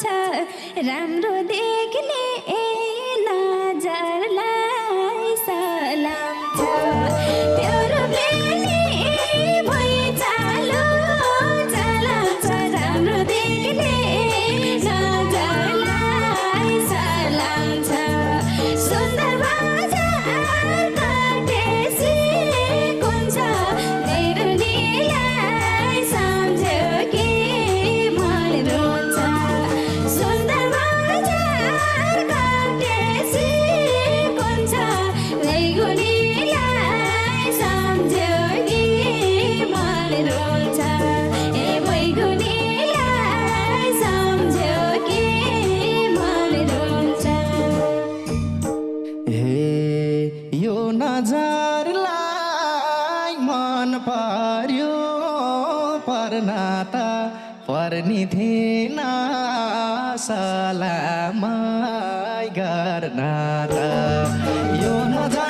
छ राम्रो देख्ने नजरलाई सलाम छ तेरो प्रेमी भुइँचालो चलाम छ राम्रो देख्ने नजरलाई सलाम छ सुन्दर बजार काटेसी कुन छ मेरो नीलाई सम्झ्यो कि मन रुन्छ सुन्दर बजार काटेसी कुन छ मेरो नीलाई सम्झ्यो कि मन रुन्छ ए बैगु नीलाई सम्झ्यो कि मन रुन्छ हे यो नजरलाई मन पर्यो पर्ना त पर्ने थिएन सलामै गर्न त यो नजर